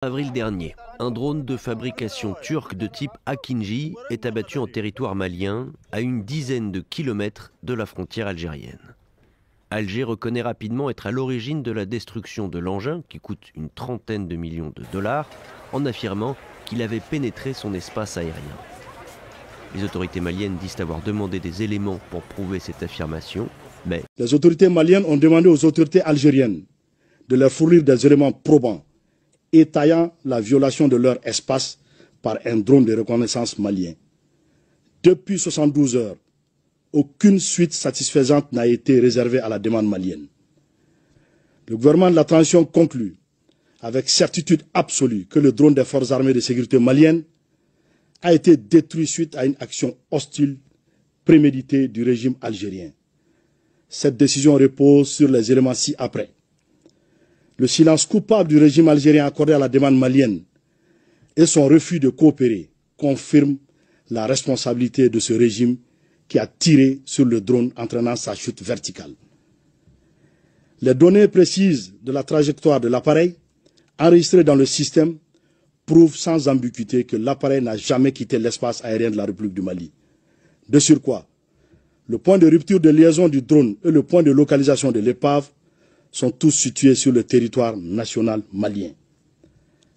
Avril dernier, un drone de fabrication turque de type Akinji est abattu en territoire malien, à une dizaine de kilomètres de la frontière algérienne. Alger reconnaît rapidement être à l'origine de la destruction de l'engin, qui coûte une trentaine de millions de dollars, en affirmant qu'il avait pénétré son espace aérien. Les autorités maliennes disent avoir demandé des éléments pour prouver cette affirmation, mais les autorités maliennes ont demandé aux autorités algériennes de leur fournir des éléments probants étayant la violation de leur espace par un drone de reconnaissance malien. Depuis 72 heures, aucune suite satisfaisante n'a été réservée à la demande malienne. Le gouvernement de la transition conclut avec certitude absolue que le drone des forces armées de sécurité maliennes a été détruit suite à une action hostile préméditée du régime algérien. Cette décision repose sur les éléments ci-après. Le silence coupable du régime algérien accordé à la demande malienne et son refus de coopérer confirment la responsabilité de ce régime qui a tiré sur le drone entraînant sa chute verticale. Les données précises de la trajectoire de l'appareil enregistrées dans le système prouvent sans ambiguïté que l'appareil n'a jamais quitté l'espace aérien de la République du Mali. De surcroît, le point de rupture de liaison du drone et le point de localisation de l'épave sont tous situés sur le territoire national malien.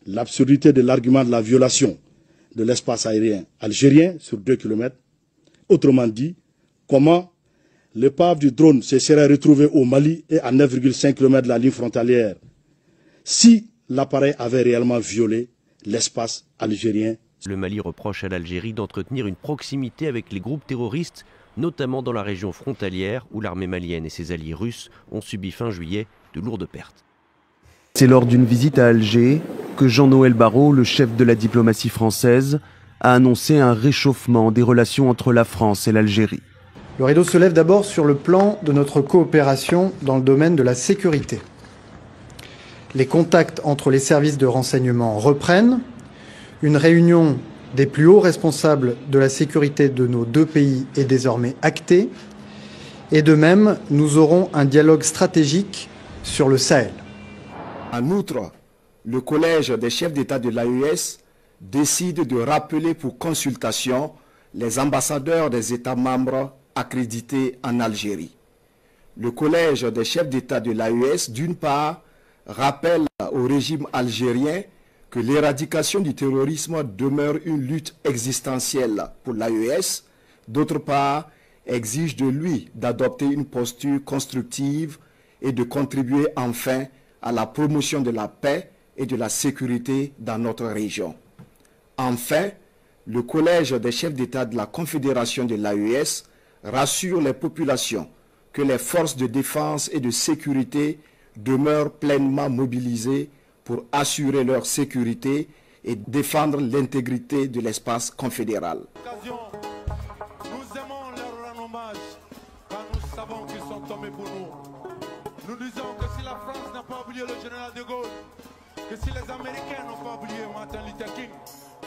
L'absurdité de l'argument de la violation de l'espace aérien algérien sur 2 km, autrement dit, comment l'épave du drone se serait retrouvée au Mali et à 9,5 km de la ligne frontalière si l'appareil avait réellement violé l'espace algérien. Le Mali reproche à l'Algérie d'entretenir une proximité avec les groupes terroristes, notamment dans la région frontalière où l'armée malienne et ses alliés russes ont subi fin juillet de lourdes pertes. C'est lors d'une visite à Alger que Jean-Noël Barrot, le chef de la diplomatie française, a annoncé un réchauffement des relations entre la France et l'Algérie. Le rideau se lève d'abord sur le plan de notre coopération dans le domaine de la sécurité. Les contacts entre les services de renseignement reprennent. Une réunion des plus hauts responsables de la sécurité de nos deux pays est désormais actée. Et de même, nous aurons un dialogue stratégique sur le Sahel. En outre, le collège des chefs d'État de l'AES décide de rappeler pour consultation les ambassadeurs des États membres accrédités en Algérie. Le collège des chefs d'État de l'AES, d'une part, rappelle au régime algérien que l'éradication du terrorisme demeure une lutte existentielle pour l'AES, d'autre part, exige de lui d'adopter une posture constructive et de contribuer enfin à la promotion de la paix et de la sécurité dans notre région. Enfin, le collège des chefs d'État de la Confédération de l'AES rassure les populations que les forces de défense et de sécurité demeurent pleinement mobilisées pour assurer leur sécurité et défendre l'intégrité de l'espace confédéral. Nous aimons leur rendre hommage car nous savons qu'ils sont tombés pour nous. Nous disons que si la France n'a pas oublié le général de Gaulle, que si les Américains n'ont pas oublié Martin Luther King,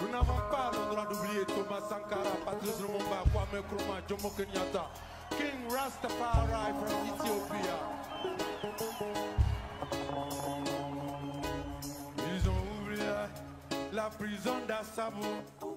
nous n'avons pas le droit d'oublier Thomas Sankara, Patrice Lumumba, Kwame Nkrumah, Jomo Kenyatta, King Rastafari from Ethiopia. Ils ont oublié la prison d'Assabo.